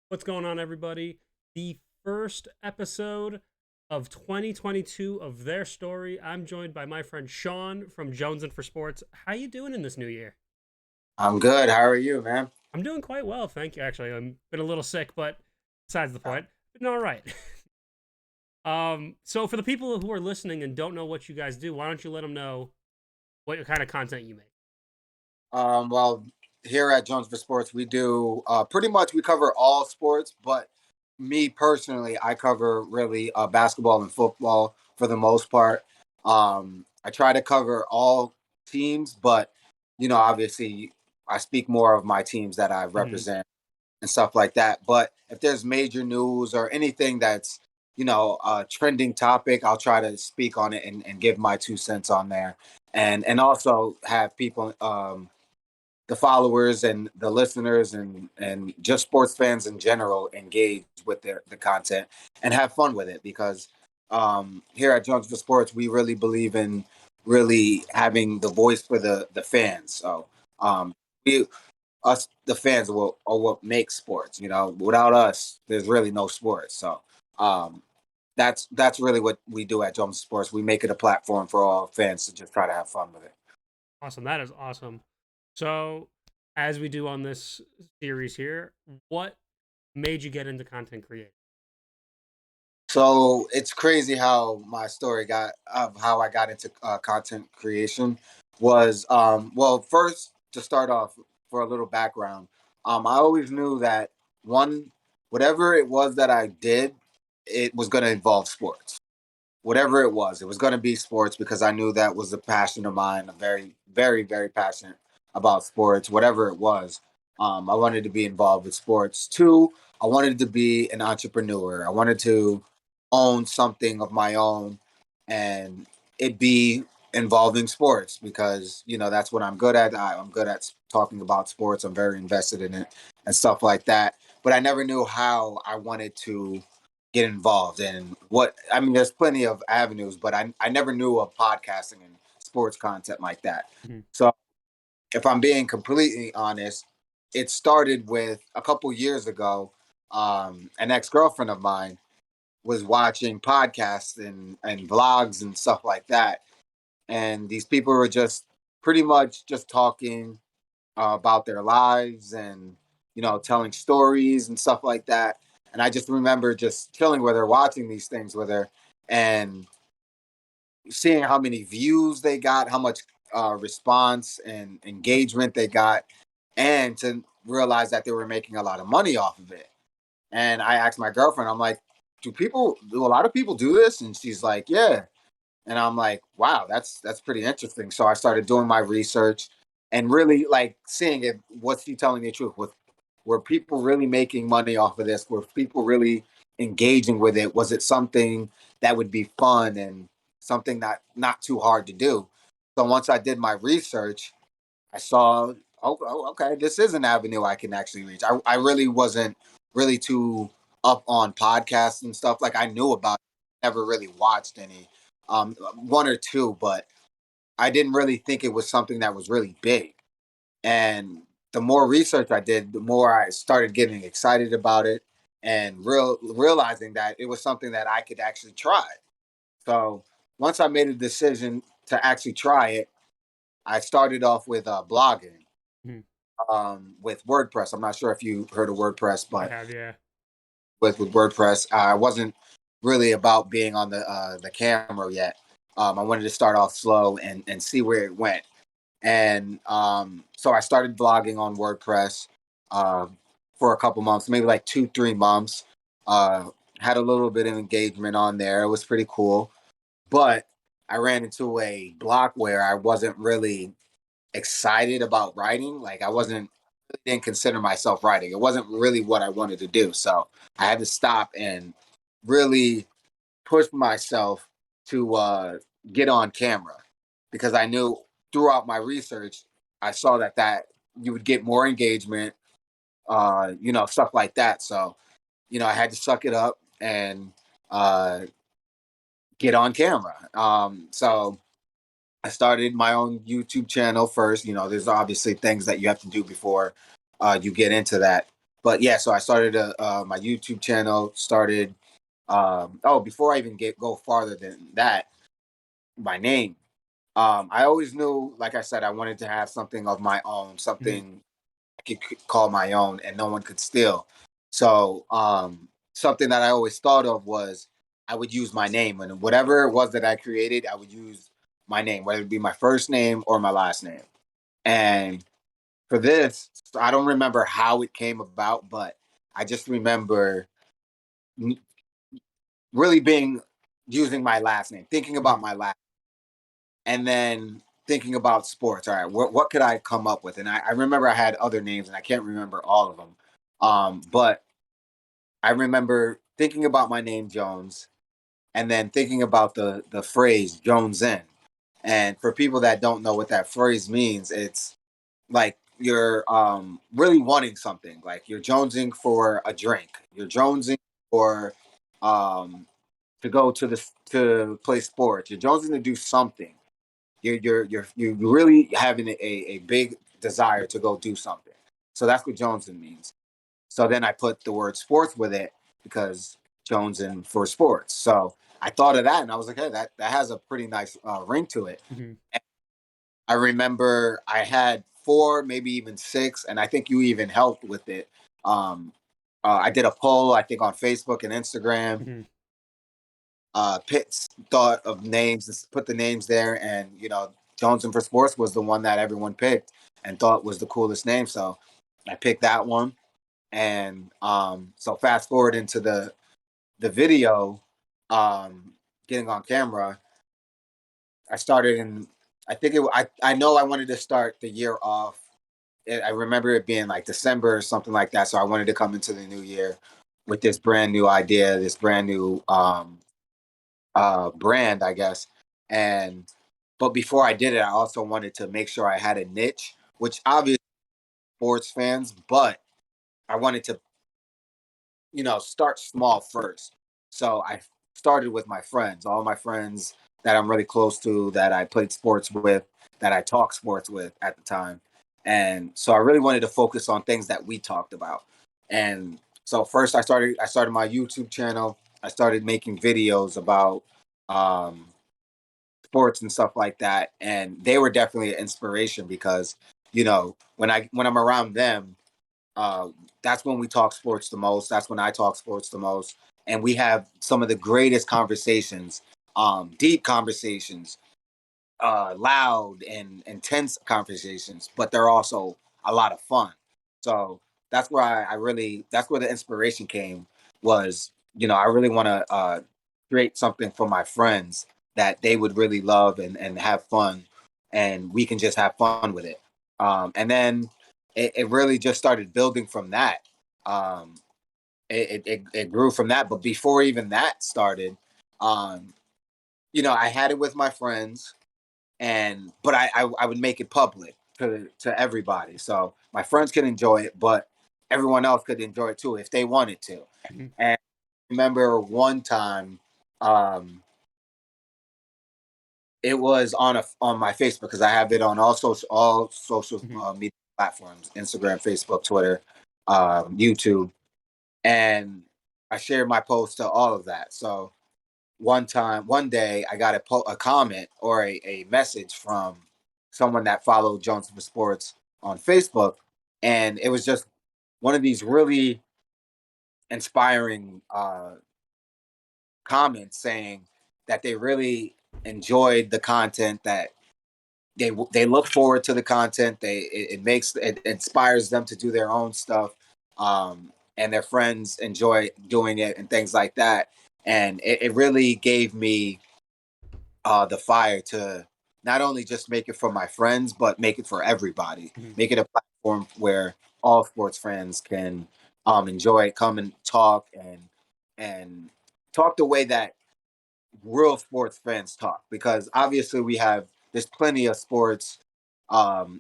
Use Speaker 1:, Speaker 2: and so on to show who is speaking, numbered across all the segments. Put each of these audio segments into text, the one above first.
Speaker 1: What's going on, everybody? The first episode of 2022 of Their Story. I'm joined by my friend Sean from Jones and for Sports. How you doing in this new year?
Speaker 2: I'm good. How are you, man?
Speaker 1: I'm doing quite well, thank you. Actually, I'm been a little sick, but besides the point, been all right. So for the people who are listening and don't know what you guys do, why don't you let them know what kind of content you make?
Speaker 2: Well, here at Jones for Sports, we do pretty much we cover all sports, but me personally, I cover really basketball and football for the most part. I try to cover all teams, but obviously, I speak more of my teams that I
Speaker 1: Mhm.
Speaker 2: represent and stuff like that. But if there's major news or anything that's a trending topic, I'll try to speak on it and give my 2 cents on there, and also have people, the followers and the listeners and just sports fans in general engage with the content and have fun with it because here at Jones for Sports we really believe in really having the voice for the fans. So um, we us the fans are what makes sports. Without us, there's really no sports. So um, that's really what we do at Jones Sports. We make it a platform for all fans to just try to have fun with it.
Speaker 1: Awesome. That is awesome. So, as we do on this series here, what made you get into content creation?
Speaker 2: So it's crazy how my story got of how I got into content creation was well, first to start off, for a little background, I always knew that one whatever it was that I did, it was going to involve sports. Whatever it was going to be sports because I knew that was a passion of mine. I'm very, very, very passionate about sports. Whatever it was, I wanted to be involved with sports. Two, I wanted to be an entrepreneur. I wanted to own something of my own, and it be involving sports because that's what I'm good at. I'm good at talking about sports. I'm very invested in it and stuff like that. But I never knew how I wanted to get involved in what I mean. There's plenty of avenues, but I never knew of podcasting and sports content like that.
Speaker 1: Mhm.
Speaker 2: So if I'm being completely honest, it started with a couple years ago. An ex girlfriend of mine was watching podcasts and vlogs and stuff like that, and these people were just pretty much just talking about their lives and telling stories and stuff like that. And I just remember just chilling with her, watching these things with her, and seeing how many views they got, how much response and engagement they got, and to realize that they were making a lot of money off of it. And I asked my girlfriend, I'm like, do a lot of people do this? And she's like, yeah. And I'm like, wow, that's pretty interesting. So I started doing my research and really like seeing if what's he telling the truth? Were people really making money off of this? Were people really engaging with it? Was it something that would be fun and something not too hard to do? So once I did my research, I saw, okay, this is an avenue I can actually reach. I really wasn't really too up on podcasts and stuff. Like I knew about it, never really watched any, one or two, but I didn't really think it was something that was really big. And the more research I did, the more I started getting excited about it and realizing that it was something that I could actually try. So once I made a decision to actually try it, I started off with blogging
Speaker 1: Mhm.
Speaker 2: with WordPress. I'm not sure if you heard of WordPress,
Speaker 1: I
Speaker 2: but
Speaker 1: have, yeah.
Speaker 2: with WordPress, I wasn't really about being on the camera yet. I wanted to start off slow and see where it went. And so I started blogging on WordPress uh, for a couple months, maybe like 2, 3 months. Uh, had a little bit of engagement on there. It was pretty cool, but I ran into a block where I wasn't really excited about writing. Like I wasn't didn't consider myself writing. It wasn't really what I wanted to do. So I had to stop and really push myself to get on camera because I knew throughout my research, I saw that you would get more engagement, stuff like that. So, I had to suck it up and uh, get on camera. So I started my own YouTube channel first. There's obviously things that you have to do before you get into that. But yeah, so I started my YouTube channel. Started. Before I even go farther than that, my name. I always knew, like I said, I wanted to have something of my own,
Speaker 1: Mhm.
Speaker 2: something I could call my own, and no one could steal. So something that I always thought of was I would use my name, and whatever it was that I created, I would use my name, whether it be my first name or my last name. And for this, I don't remember how it came about, but I just remember really being using my last name, thinking about
Speaker 1: Mhm.
Speaker 2: my last, and then thinking about sports. All right, what could I come up with? And I remember I had other names, and I can't remember all of them. But I remember thinking about my name Jones, and then thinking about the phrase Jones in. And for people that don't know what that phrase means, it's like you're really wanting something. Like you're jonesing for a drink. You're jonesing for um to go to play sports. You're jonesing to do something. You're really having a big desire to go do something. So that's what jonesing means. So then I put the word sports with it because jonesing for sports. So I thought of that and I was like, hey, that has a pretty nice ring to it.
Speaker 1: Mhm.
Speaker 2: I remember I had four, maybe even six, and I think you even helped with it. Um, I did a poll, I think, on Facebook and Instagram.
Speaker 1: Mhm.
Speaker 2: Pitts thought of names, put the names there, and Jones and for Sports was the one that everyone picked and thought was the coolest name. So I picked that one, and so fast forward into the video, um, getting on camera. I started in, I think I know I wanted to start the year off. I remember it being like December or something like that. So I wanted to come into the new year with this brand new idea, this brand new brand, I guess. And but before I did it, I also wanted to make sure I had a niche, which obviously sports fans, but I wanted to, start small first. So I started with my friends, all my friends that I'm really close to, that I played sports with, that I talked sports with at the time. And so I really wanted to focus on things that we talked about. And so first I started my YouTube channel. I started making videos about um sports and stuff like that. And they were definitely an inspiration because, when I'm around them, uh, that's when we talk sports the most. That's when I talk sports the most, and we have some of the greatest conversations, deep conversations, loud and intense conversations. But they're also a lot of fun. So that's where that's where the inspiration came. Was I really want to create something for my friends that they would really love and have fun, and we can just have fun with it. And then it really just started building from that. Um, it grew from that. But before even that started, um, I had it with my friends, and but I would make it public to everybody, so my friends could enjoy it, but everyone else could enjoy it too if they wanted to.
Speaker 1: Mhm.
Speaker 2: And I remember one time, um, it was on my Facebook because I have it on all social
Speaker 1: Mhm.
Speaker 2: media platforms: Instagram, Facebook, Twitter, YouTube, and I shared my post to all of that. So one day, I got a comment or a message from someone that followed Jones for Sports on Facebook, and it was just one of these really inspiring comments saying that they really enjoyed the content, that they look forward to the content. It inspires them to do their own stuff, and their friends enjoy doing it and things like that. And it really gave me the fire to not only just make it for my friends, but make it for everybody.
Speaker 1: Mhm.
Speaker 2: Make it a platform where all sports fans can enjoy it, come and and talk the way that real sports fans talk. Because obviously there's plenty of sports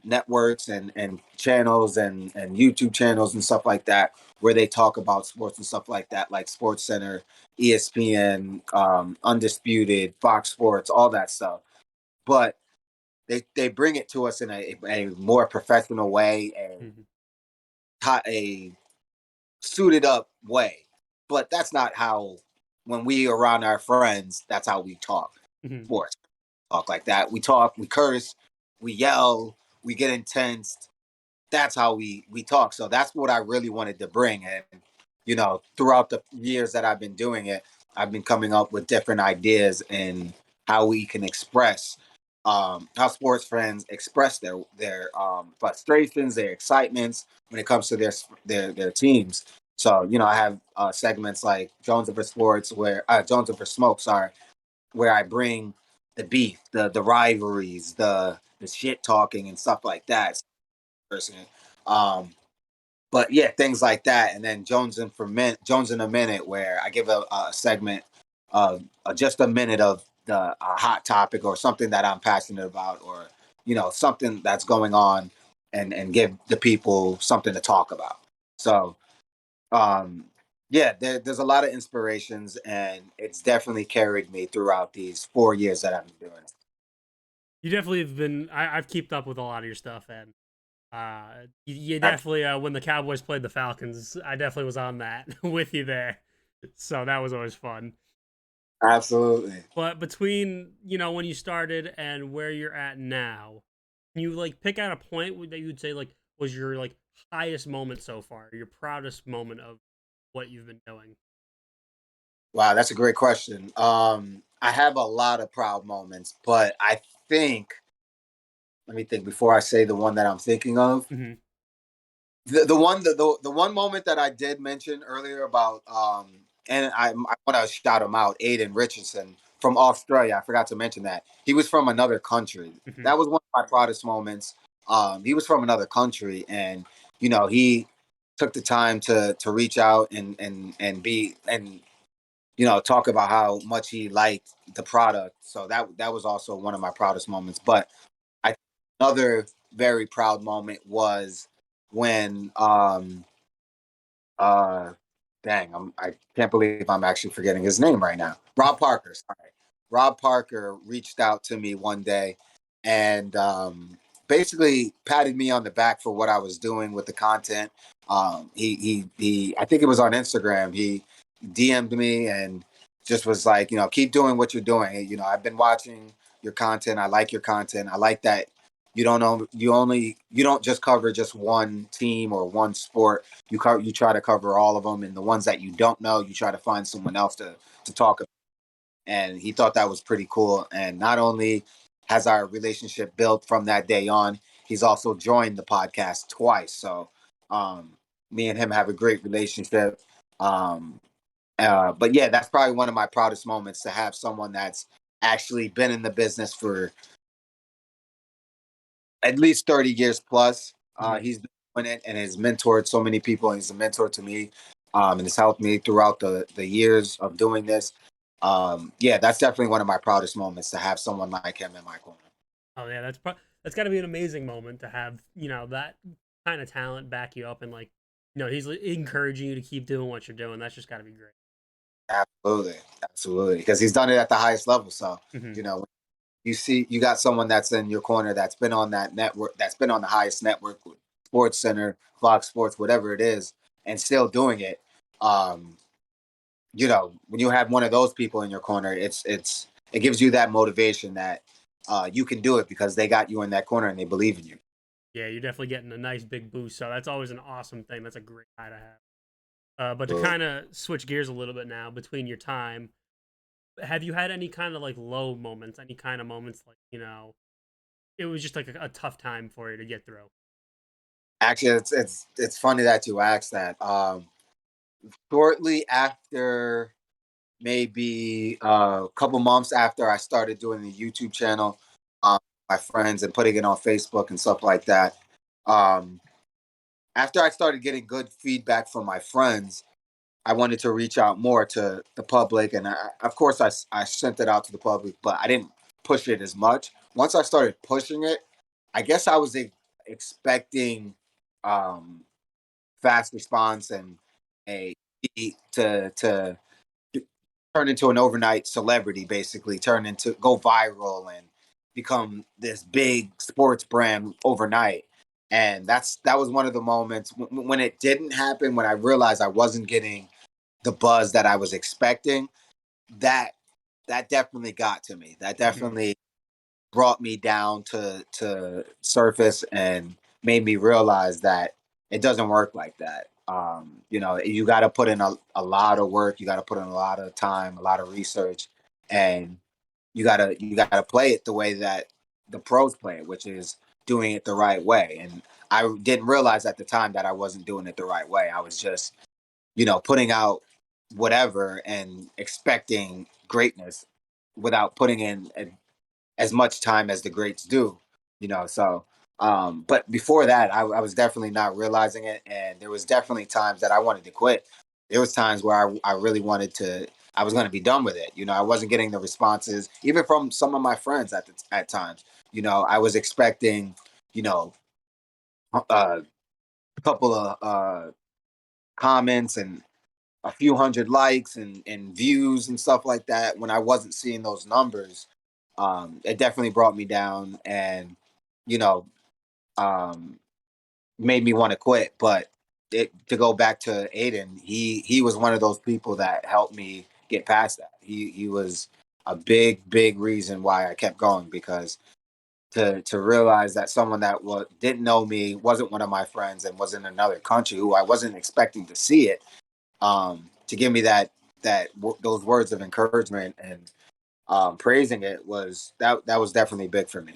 Speaker 2: networks and channels and YouTube channels and stuff like that where they talk about sports and stuff like that, like Sports Center, ESPN, Undisputed, Fox Sports, all that stuff. But they bring it to us in a more professional way, and
Speaker 1: Mhm.
Speaker 2: a suited up way. But that's not how, when we around our friends, that's how we talk.
Speaker 1: Mhm.
Speaker 2: Sports talk like that. We talk, we curse, we yell, we get intense. That's how we talk. So that's what I really wanted to bring. And throughout the years that I've been doing it, I've been coming up with different ideas and how we can express, how sports fans express their frustrations, their excitements when it comes to their teams. So I have segments like Jones for Sports, where Jones for Smoke, sorry, where I bring the beef, the rivalries, the shit talking and stuff like that. Person. Um, but yeah, things like that, and then Jones in a minute, where I give a segment of just a minute of the hot topic or something that I'm passionate about, or something that's going on, and give the people something to talk about. So um, yeah, there's a lot of inspirations, and it's definitely carried me throughout these 4 years that I've been doing it.
Speaker 1: You definitely have been. I've kept up with a lot of your stuff, and you definitely when the Cowboys played the Falcons, I definitely was on that with you there. So that was always fun.
Speaker 2: Absolutely.
Speaker 1: But between when you started and where you're at now, can you like pick out a point that you would say like was your like highest moment so far, your proudest moment of what you've been doing?
Speaker 2: Wow, that's a great question. I have a lot of proud moments, but I think, let me think before I say the one that I'm thinking of.
Speaker 1: Hmm.
Speaker 2: The one moment that I did mention earlier about, and I want to shout him out, Aiden Richardson from Australia. I forgot to mention that he was from another country.
Speaker 1: Hmm.
Speaker 2: That was one of my proudest moments. He was from another country, and he took the time to reach out and be and talk about how much he liked the product. So that was also one of my proudest moments. But I another very proud moment was when uh I can't believe I'm actually forgetting his name right now. Rob Parker. Sorry. Rob Parker reached out to me one day and basically patted me on the back for what I was doing with the content. He I think it was on Instagram. He DM'd me and just was like, keep doing what you're doing. I've been watching your content. I like your content. I like that you don't just cover just one team or one sport. You try to cover all of them, and the ones that you don't know, you try to find someone else to talk about. And he thought that was pretty cool. And not only has our relationship built from that day on, he's also joined the podcast twice. So me and him have a great relationship. Um, but yeah, that's probably one of my proudest moments, to have someone that's actually been in the business for at least 30 years plus.
Speaker 1: Hmm.
Speaker 2: He's been doing it and has mentored so many people. And he's a mentor to me, and has helped me throughout the years of doing this. Yeah, that's definitely one of my proudest moments, to have someone like him in my corner.
Speaker 1: Oh yeah, that's got to be an amazing moment to have that kind of talent back you up and like he's encouraging you to keep doing what you're doing. That's just got to be great.
Speaker 2: Absolutely, absolutely, because he's done it at the highest level. So
Speaker 1: Hmm.
Speaker 2: you know, you see, you got someone that's in your corner that's been on that network, that's been on the highest network, Sports Center, Fox Sports, whatever it is, and still doing it. Um, when you have one of those people in your corner, it gives you that motivation that you can do it, because they got you in that corner and they believe in you.
Speaker 1: Yeah, you're definitely getting a nice big boost. So that's always an awesome thing. That's a great guy to have. But to
Speaker 2: So,
Speaker 1: kind of switch gears a little bit now between your time, have you had any kind of like low moments, any kind of moments like, it was just like a tough time for you to get through?
Speaker 2: actually, it's funny that you asked that. Shortly after, maybe a couple months after I started doing the YouTube channel, um, my friends, and putting it on Facebook and stuff like that. Um, After I started getting good feedback from my friends, I wanted to reach out more to the public, and of course, I sent it out to the public, but I didn't push it as much. Once I started pushing it, I guess I was expecting um, fast response and a to turn into an overnight celebrity, basically turn into go viral and become this big sports brand overnight. And that was one of the moments when it didn't happen, when I realized I wasn't getting the buzz that I was expecting. That that definitely got to me. That
Speaker 1: Mhm.
Speaker 2: definitely brought me down to surface and made me realize that it doesn't work like that. You got to put in a lot of work. You got to put in a lot of time, a lot of research, and you gotta play it the way that the pros play it, which is doing it the right way. And I didn't realize at the time that I wasn't doing it the right way. I was just, putting out whatever and expecting greatness without putting in as much time as the greats do. So but before that, I was definitely not realizing it, and there was definitely times that I wanted to quit. There was times where I really wanted to. I was going to be done with it. I wasn't getting the responses, even from some of my friends at times. I was expecting, you know, a couple of comments and a few hundred likes and views and stuff like that. When I wasn't seeing those numbers, it definitely brought me down, and you know, um, made me want to quit. But to go back to Aiden, he was one of those people that helped me get past that. He was a big reason why I kept going, because to realize that someone that didn't know me, wasn't one of my friends, and was in another country, who I wasn't expecting to see it, to give me those words of encouragement and praising it, that was definitely big for me.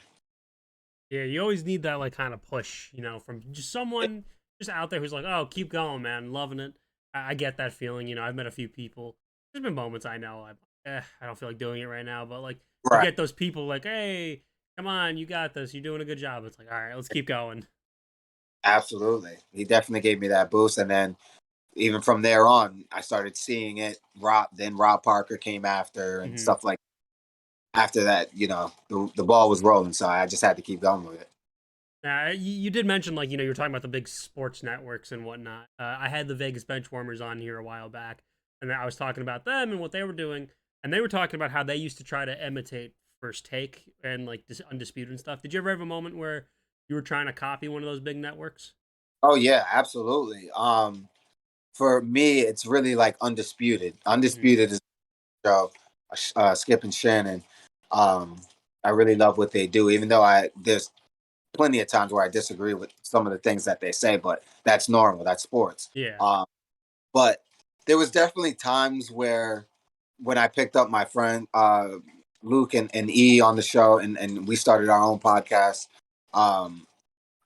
Speaker 1: Yeah, you always need that like kind of push, from just someone just out there who's like, "Oh, keep going, man, loving it." I get that feeling. I've met a few people. There's been moments I know I don't feel like doing it right now, but like you
Speaker 2: Right.
Speaker 1: get those people like, "Hey, come on, you got this. You're doing a good job." It's like, all right, let's keep going.
Speaker 2: Absolutely. He definitely gave me that boost. And then even from there on, I started seeing it. Rob Parker came after and
Speaker 1: Hmm.
Speaker 2: stuff like. After that, the ball was rolling, so I just had to keep going with it.
Speaker 1: You did mention like you were talking about the big sports networks and whatnot. I had the Vegas Benchwarmers on here a while back, and I was talking about them and what they were doing, and they were talking about how they used to try to imitate First Take and like this Undisputed and stuff. Did you ever have a moment where you were trying to copy one of those big networks?
Speaker 2: Oh yeah, absolutely. For me, it's really like Undisputed.
Speaker 1: Hmm.
Speaker 2: Undisputed is a show. Skip and Shannon. Um, I really love what they do, even though there's plenty of times where I disagree with some of the things that they say, but that's normal. That's sports.
Speaker 1: Yeah.
Speaker 2: But there was definitely times where when I picked up my friend Luke and E on the show, and we started our own podcast, um,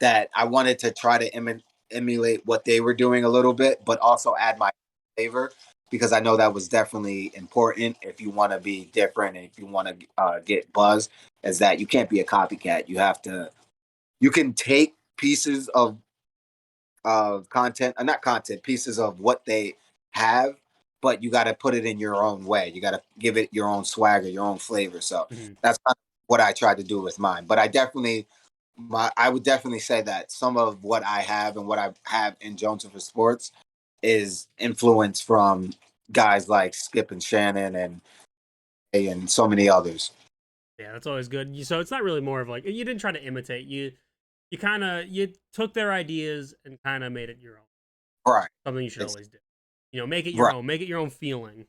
Speaker 2: that I wanted to try to emulate what they were doing a little bit, but also add my flavor, because I know that was definitely important if you want to be different and if you want to get buzz. Is that you can't be a copycat. You can take pieces of content, not content, pieces of what they have, but you got to put it in your own way. You got to give it your own swagger, your own flavor. So
Speaker 1: Hmm.
Speaker 2: that's kind of what I tried to do with mine. But I would definitely say that some of what I have and what I have in Jones for Sports is influence from guys like Skip and Shannon and so many others.
Speaker 1: Yeah, that's always good. So it's not really more of like you didn't try to imitate. You kind of you took their ideas and kind of made it your own.
Speaker 2: Right.
Speaker 1: Something you should
Speaker 2: Ex-
Speaker 1: always do. Make it your
Speaker 2: right.
Speaker 1: own. Make it your own feeling.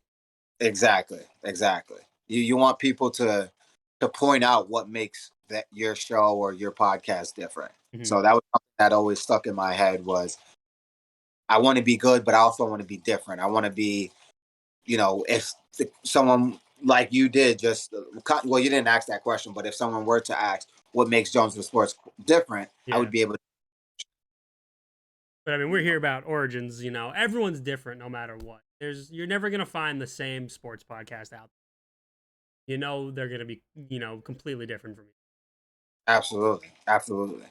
Speaker 2: Exactly. Exactly. You want people to point out what makes that your show or your podcast different.
Speaker 1: Hmm.
Speaker 2: So that was something that always stuck in my head was I want to be good, but I also want to be different. I want to be, if someone like you did well, you didn't ask that question, but if someone were to ask what makes Jonesville Sports different, I
Speaker 1: Yeah.
Speaker 2: would be able to,
Speaker 1: But I mean, we're
Speaker 2: you
Speaker 1: here
Speaker 2: know,
Speaker 1: about origins. Everyone's different no matter what. You're never gonna find the same sports podcast out there. They're gonna be completely different from you.
Speaker 2: absolutely, absolutely.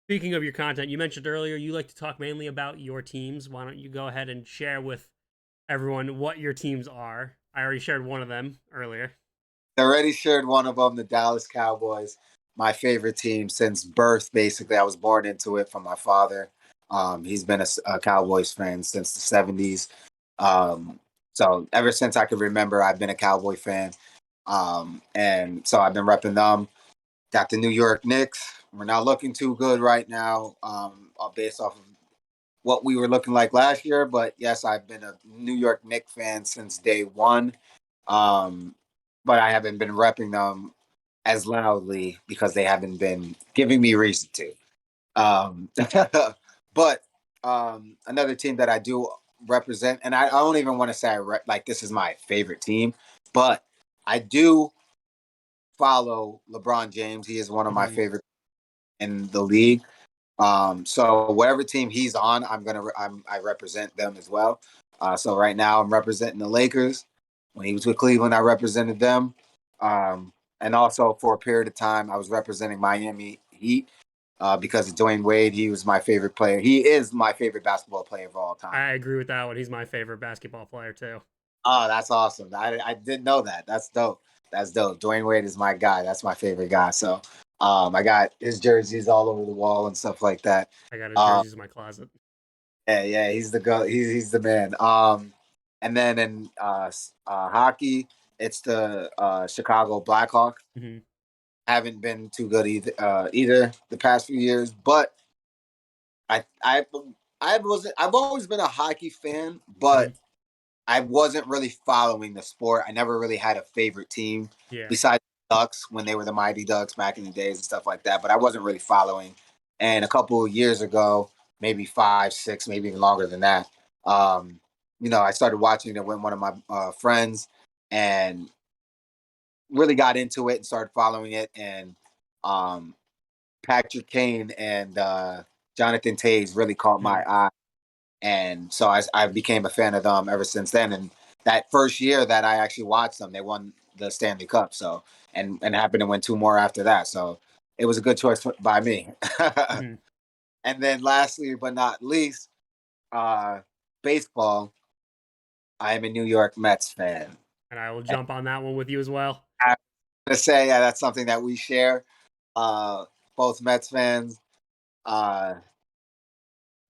Speaker 1: Speaking of your content, you mentioned earlier you like to talk mainly about your teams. Why don't you go ahead and share with everyone what your teams are? I already shared one of them earlier.
Speaker 2: I already shared one of them, the Dallas Cowboys, my favorite team since birth. Basically, I was born into it from my father. He's been a Cowboys fan since the '70s. Um, so ever since I could remember, I've been a Cowboy fan. And so I've been repping them. Got the New York Knicks, We're not looking too good right now, based off of what we were looking like last year. But yes, I've been a New York Knicks fan since day one. Um, but I haven't been repping them as loudly because they haven't been giving me reason to. Um, but another team that I do represent, and I don't even want to say like this is my favorite team, but I do follow LeBron James. He is one of my
Speaker 1: Hmm.
Speaker 2: favorite in the league. So whatever team he's on, I represent them as well. So right now I'm representing the Lakers. When he was with Cleveland, I represented them. And also for a period of time, I was representing Miami Heat because of Dwayne Wade. He was my favorite player. He is my favorite basketball player of all time.
Speaker 1: I agree with that one. He's my favorite basketball player too.
Speaker 2: Oh, that's awesome. I didn't know that. That's dope. That's dope. Dwayne Wade is my guy. That's my favorite guy. So I got his jerseys all over the wall and stuff like that.
Speaker 1: I got his
Speaker 2: Um,
Speaker 1: jerseys in my closet.
Speaker 2: yeah, he's the go. He's the man. And then in hockey, it's the Chicago Blackhawks.
Speaker 1: Hmm.
Speaker 2: Haven't been too good either the past few years, but I I I've always been a hockey fan,
Speaker 1: Hmm.
Speaker 2: but I wasn't really following the sport. I never really had a favorite team
Speaker 1: Yeah,
Speaker 2: besides the Ducks when they were the Mighty Ducks back in the days and stuff like that. But I wasn't really following. And a couple of years ago, maybe 5, 6, maybe even longer than that, um, I started watching it with one of my friends and really got into it and started following it. And um, Patrick Kane and Jonathan Taves really caught my
Speaker 1: hmm,
Speaker 2: eye, and so I became a fan of them ever since then. And that first year that I actually watched them, they won the Stanley Cup. So and happened to win two more after that. So it was a good choice by me.
Speaker 1: hmm.
Speaker 2: And then lastly, but not least, uh, baseball. I am a New York Mets fan.
Speaker 1: And I will
Speaker 2: And
Speaker 1: jump on that one with you as well.
Speaker 2: I'm gonna say that's something that we share. Uh, both Mets fans. Uh,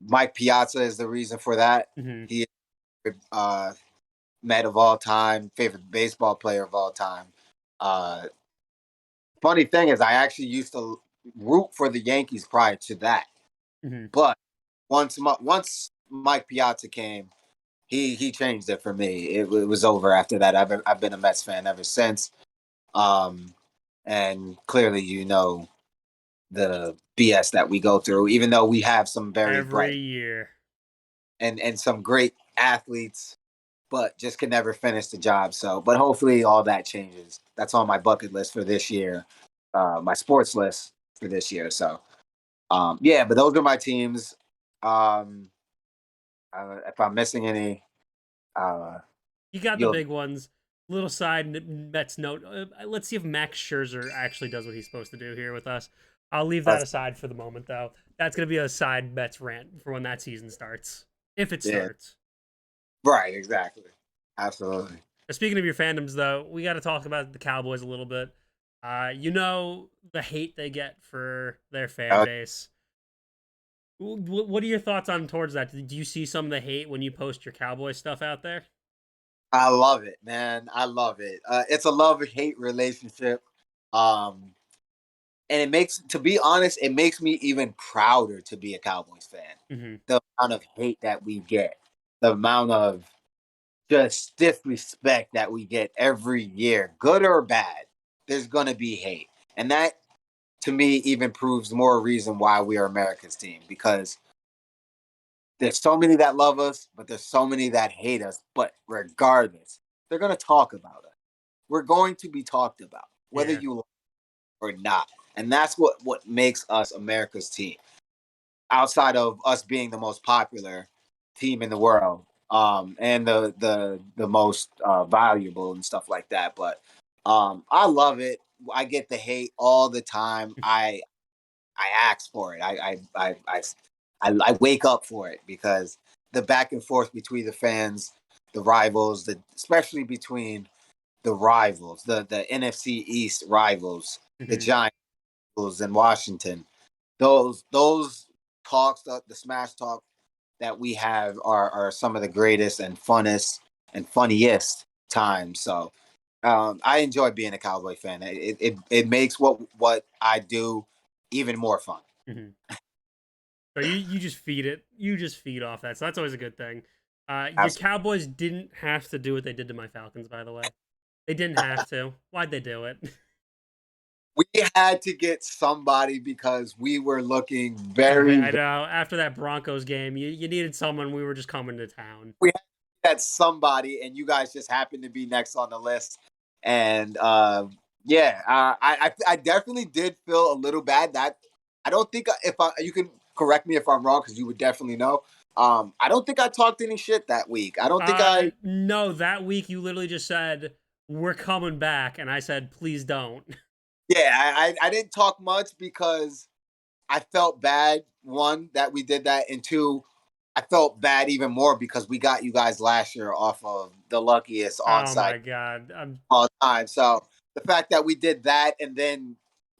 Speaker 2: Mike Piazza is the reason for that.
Speaker 1: Hmm.
Speaker 2: He Met of all time, favorite baseball player of all time. Uh, Funny thing is, I actually used to root for the Yankees prior to that,
Speaker 1: Hmm.
Speaker 2: but once Mike Piazza came, he changed it for me. It was over after that. I've been a Mets fan ever since. Um, and clearly, the BS that we go through, even though we have some very
Speaker 1: Every
Speaker 2: bright
Speaker 1: year.
Speaker 2: and some great athletes, but just can never finish the job. So, but hopefully all that changes. That's on my bucket list for this year, my sports list for this year. So, yeah, but those are my teams. Um, if I'm missing any, uh,
Speaker 1: You got the
Speaker 2: you'll.
Speaker 1: big ones. Little side Mets note. Let's see if Max Scherzer actually does what he's supposed to do here with us. I'll leave that
Speaker 2: That's,
Speaker 1: aside for the moment, though. That's going to be a side Mets rant for when that season starts. If it
Speaker 2: yeah,
Speaker 1: starts.
Speaker 2: right, exactly, absolutely.
Speaker 1: Speaking of your fandoms, though, we got to talk about the Cowboys a little bit. The hate they get for their fan
Speaker 2: Uh,
Speaker 1: base. What are your thoughts on towards that? Do you see some of the hate when you post your Cowboy stuff out there?
Speaker 2: I love it, man. I love it. It's a love hate relationship. Um, and to be honest, it makes me even prouder to be a Cowboys fan.
Speaker 1: Hmm.
Speaker 2: The amount of hate that we get, the amount of just disrespect that we get every year, good or bad, there's gonna be hate, and that to me even proves more reason why we are America's team because there's so many that love us, but there's so many that hate us. But regardless, they're gonna talk about us. We're going to be talked about, whether
Speaker 1: Yeah,
Speaker 2: you like or not. And that's what makes us America's team. Outside of us being the most popular team in the world, and the most valuable and stuff like that. But I love it. I get the hate all the time. I ask for it. I wake up for it because the back and forth between the fans, the rivals, especially between the rivals, the NFC East rivals, the
Speaker 1: hmm,
Speaker 2: Giants in Washington. Those talks, the smash talk that we have are some of the greatest and funnest and funniest times. So I enjoy being a Cowboy fan. It makes what I do even more fun.
Speaker 1: Mhm. So you just feed it. You just feed off that. So that's always a good thing. Your
Speaker 2: Absolutely.
Speaker 1: Cowboys didn't have to do what they did to my Falcons, by the way. They didn't have to. Why'd they do it?
Speaker 2: We had to get somebody because we were looking
Speaker 1: I
Speaker 2: very.
Speaker 1: know. After that Broncos game, you needed someone. We were just coming to town.
Speaker 2: We had somebody, and you guys just happened to be next on the list. And yeah, I definitely did feel a little bad. That I don't think if you can correct me if I'm wrong because you would definitely know. I don't think I talked any shit that week. I don't think I.
Speaker 1: No, that week you literally just said we're coming back, and I said please don't.
Speaker 2: Yeah, I didn't talk much because I felt bad. One, that we did that, and two, I felt bad even more because we got you guys last year off of the luckiest
Speaker 1: Oh
Speaker 2: onside
Speaker 1: my god,
Speaker 2: all time. So the fact that we did that and then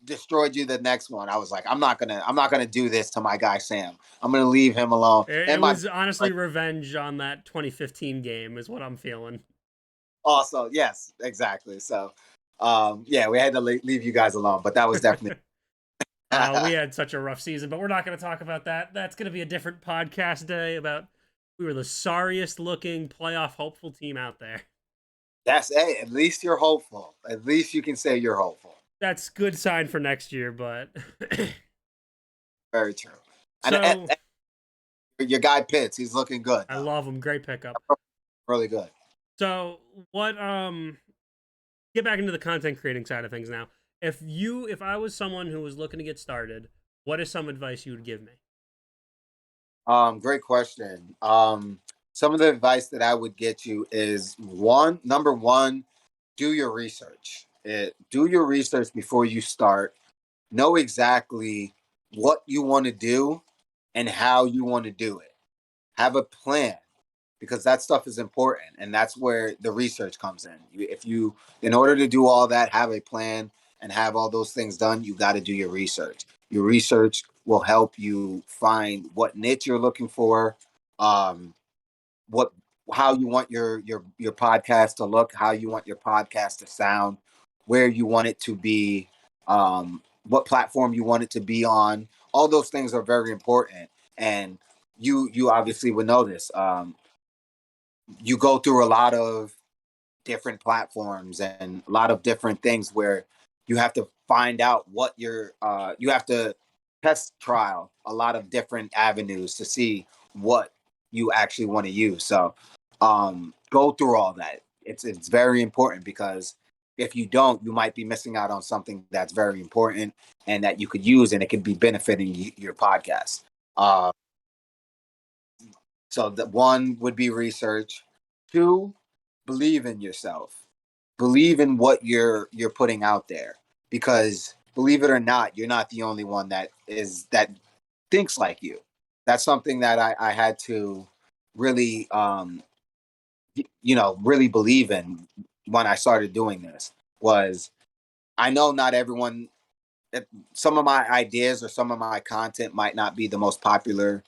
Speaker 2: destroyed you the next one, I was like, I'm not gonna do this to my guy Sam. I'm gonna leave him alone.
Speaker 1: it
Speaker 2: And my
Speaker 1: was honestly revenge on that 2015 game, is what I'm feeling.
Speaker 2: also, yes, exactly. So yeah, we had to leave you guys alone, but that was definitely
Speaker 1: We had such a rough season, but we're not going to talk about that. That's going to be a different podcast day about we were the sorriest looking playoff hopeful team out there.
Speaker 2: that's hey, at least you're hopeful. At least you can say you're hopeful.
Speaker 1: That's good sign for next year, but
Speaker 2: Very true.
Speaker 1: so
Speaker 2: And your guy Pitts, he's looking good
Speaker 1: I
Speaker 2: though.
Speaker 1: love him. Great pickup.
Speaker 2: Really good.
Speaker 1: So what get back into the content creating side of things now. If I was someone who was looking to get started, what is some advice you would give me?
Speaker 2: Great question. Some of the advice that I would get you is number one, do your research. Do your research before you start. Know exactly what you want to do and how you want to do it. Have a plan because that stuff is important, and that's where the research comes in. In order to do all that, have a plan and have all those things done, you got to do your research. Your research will help you find what niche you're looking for, um, what how you want your podcast to look, how you want your podcast to sound, where you want it to be, what platform you want it to be on. All those things are very important, and you obviously would know this. You go through a lot of different platforms and a lot of different things where you have to find out what you have to test trial a lot of different avenues to see what you actually want to use. So go through all that. It's very important because if you don't, you might be missing out on something that's very important and that you could use and it could be benefiting your podcast. uh, so the one would be research. Two, believe in yourself. Believe in what you're putting out there because believe it or not, you're not the only one that thinks like you. That's something that I had to really really believe in when I started doing this was I know not everyone some of my ideas or some of my content might not be the most popular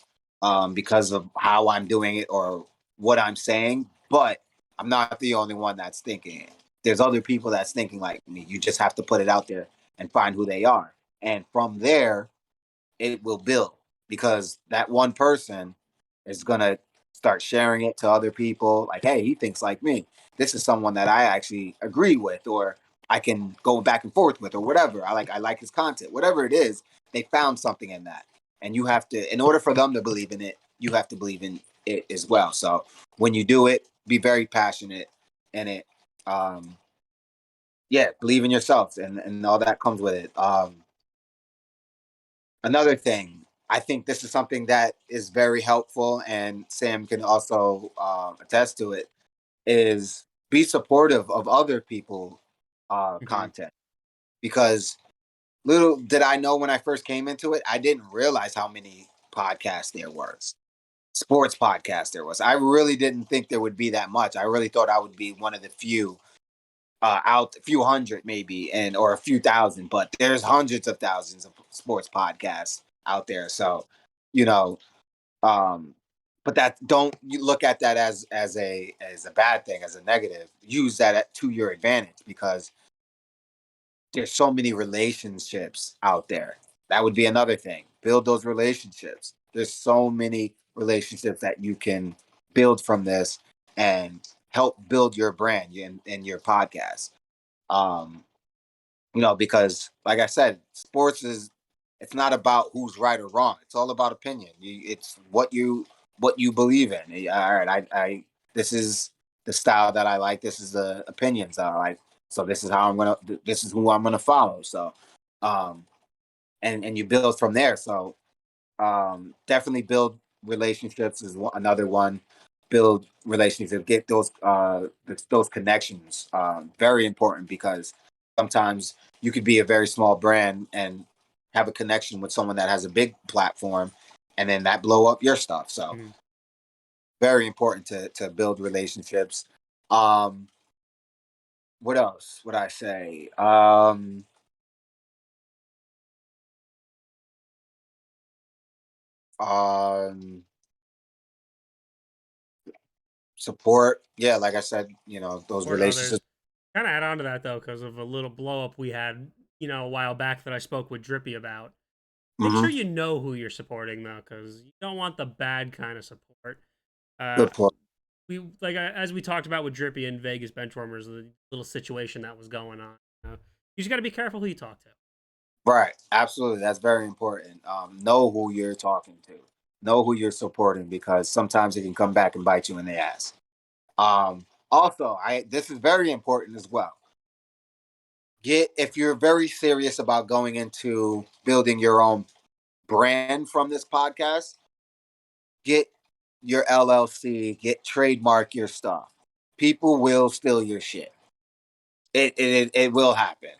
Speaker 2: because of how I'm doing it or what I'm saying, but I'm not the only one that's thinking it. There's other people that's thinking like me. You just have to put it out there and find who they are. And from there, it will build because that one person is going to start sharing it to other people like, hey, he thinks like me. This is someone that I actually agree with or I can go back and forth with or whatever. I like his content. Whatever it is, they found something in that. And you have to in order for them to believe in it, you have to believe in it as well. So when you do it, be very passionate in it. Um yeah, believe in yourself and all that comes with it. Another thing, I think this is something that is very helpful, and Sam can also attest to it. Is be supportive of other people'
Speaker 1: Mhm.
Speaker 2: content because little did I know when I first came into it, I didn't realize how many podcasts there was. Sports podcasts there was. I really didn't think there would be that much. I really thought I would be one of the few out a few hundred maybe and or a few thousand, but there's hundreds of thousands of sports podcasts out there. So, you know, um, but that don't you look at that as a bad thing, as a negative. Use that to your advantage because there's so many relationships out there. That would be another thing. Build those relationships. There's so many relationships that you can build from this and help build your brand and your podcast. Um, because like I said, sports is it's not about who's right or wrong. It's all about opinion. It's what you believe in. All right, I this is the style that I like. This is the opinions that I like. So this is how I'm gonna. This is who I'm gonna follow. So, um, and you build from there. So, definitely build relationships is another one. Build relationships, get those connections. Very important because sometimes you could be a very small brand and have a connection with someone that has a big platform, and then that blow up your stuff. So
Speaker 1: Mhm.
Speaker 2: very important to build relationships. Um, what else would I say? Um, Support. Yeah, like I said, those
Speaker 1: Support others.
Speaker 2: relationships.
Speaker 1: Kind of add on to that though, because of a little blow up we had, a while back that I spoke with Drippy about. Make
Speaker 2: Mm-hmm.
Speaker 1: sure you know who you're supporting though, because you don't want the bad kind of support. Uh,
Speaker 2: Good point.
Speaker 1: as we talked about with Drippy and Vegas Benchwarmers, the little situation that was going on. You just got to be careful who you talk to.
Speaker 2: Right. Absolutely. That's very important. Know who you're talking to. Know who you're supporting because sometimes it can come back and bite you in the ass. Also, I this is very important as well. If you're very serious about going into building your own brand from this podcast, get your LLC, get trademark your stuff. People will steal your shit. It will happen.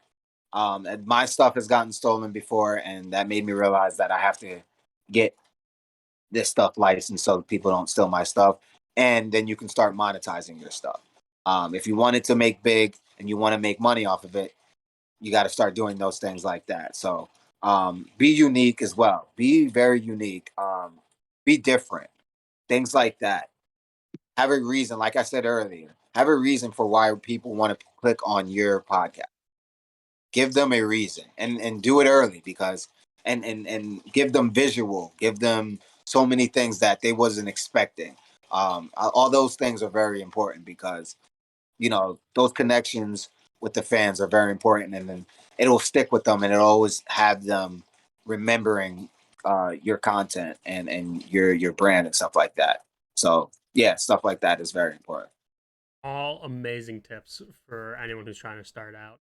Speaker 2: And my stuff has gotten stolen before, and that made me realize that I have to get this stuff licensed so people don't steal my stuff, and then you can start monetizing your stuff. If you wanted to make big and you want to make money off of it, you got to start doing those things like that. So be unique as well. Be very unique. Be different. Things like that. Have a reason, like I said earlier. Have a reason for why people want to click on your podcast. Give them a reason and do it early because and give them visual, give them so many things that they wasn't expecting. All those things are very important because those connections with the fans are very important, and then it'll stick with them and it'll always have them remembering your content and your brand and stuff like that. So yeah, stuff like that is very important.
Speaker 1: All amazing tips for anyone who's trying to start out.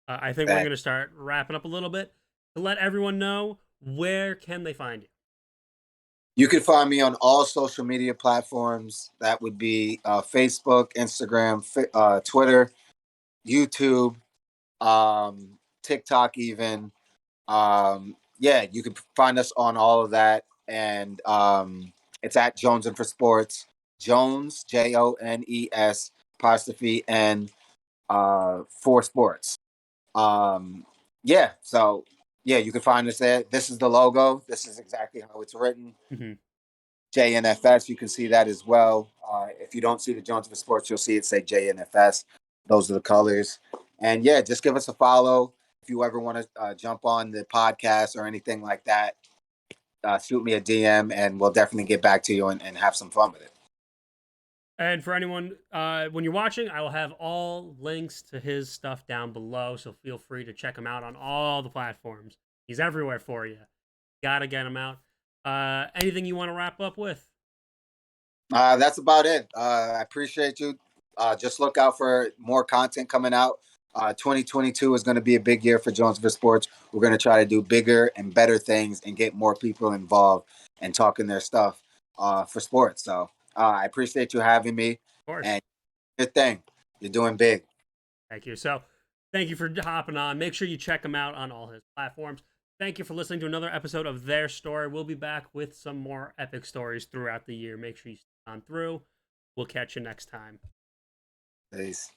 Speaker 1: I think we're
Speaker 2: That
Speaker 1: going to start wrapping up a little bit to let everyone know where can they find you.
Speaker 2: You can find me on all social media platforms. That would be Facebook, Instagram, Twitter, YouTube, TikTok, even. Yeah, you can find us on all of that, and it's at Jones and for Sports. Jones, Jones apostrophe N for Sports. Um, yeah, so yeah, you can find us there. This is the logo. This is exactly how it's written.
Speaker 1: Mm-hmm.
Speaker 2: JNFS. You can see that as well. If you don't see the Jones for Sports, you'll see it say JNFS. Those are the colors. And yeah, just give us a follow. If you ever want to jump on the podcast or anything like that, shoot me a DM and we'll definitely get back to you and have some fun with it.
Speaker 1: And for anyone, when you're watching, I will have all links to his stuff down below, so feel free to check him out on all the platforms. He's everywhere for you. Gotta get him out. Anything you want to wrap up with?
Speaker 2: That's about it. I appreciate you. Just look out for more content coming out. 2022 is going to be a big year for Jones for Sports. We're going to try to do bigger and better things and get more people involved and talking their stuff for sports. So I appreciate you having me.
Speaker 1: Of course.
Speaker 2: And good thing. You're doing big.
Speaker 1: Thank you. So, thank you for hopping on. Make sure you check him out on all his platforms. Thank you for listening to another episode of Their Story. We'll be back with some more epic stories throughout the year. Make sure you stay on through. We'll catch you next time.
Speaker 2: Peace.